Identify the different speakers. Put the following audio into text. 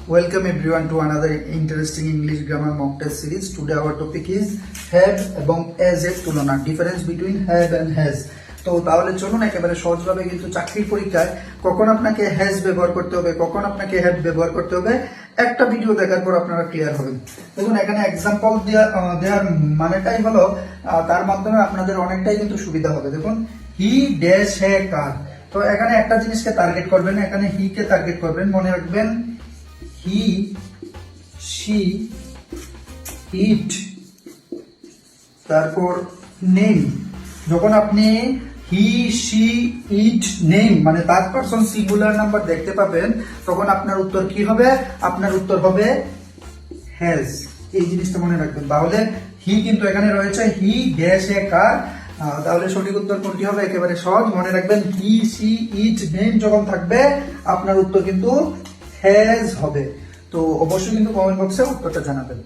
Speaker 1: Welcome everyone to another interesting English grammar mock test series. Today our topic is have এবং as এর তুলনা, difference between have and has. তো তাহলে চলুন একেবারে সহজভাবে কিন্তু চাকরির পরীক্ষায় কখন আপনাকে has ব্যবহার করতে হবে, কখন আপনাকে have ব্যবহার করতে হবে, একটা ভিডিও দেখার পর আপনারা ক্লিয়ার হবেন। দেখুন এখানে এক্সাম্পল দেওয়ার মানেটাই হলো তার মাধ্যমে আপনাদের অনেকটাই কিন্তু সুবিধা হবে। দেখুন হি ড্যাশ হে কার, তো এখানে একটা জিনিসকে টার্গেট করবেন, এখানে হি কে টার্গেট করবেন। মনে রাখবেন he, she, it, তারপর name। যখন আপনি he, she, it, name মানে থার্ড পারসন সিঙ্গুলার নাম্বার দেখতে পাবেন, তখন আপনার উত্তর কি হবে? আপনার উত্তর হবে has। এই জিনিসটা মনে রাখবেন। তাহলে he কিন্তু এখানে রয়েছে he ড্যাশ এ কার, তাহলে সঠিক উত্তর কোনটি হবে? একেবারে সহজ, মনে রাখবেন he, she, it, name যখন থাকবে আপনার উত্তর কিন্তু has হবে। তো অবশ্যই কিন্তু কমেন্ট বক্সে উত্তরটা জানাবেন।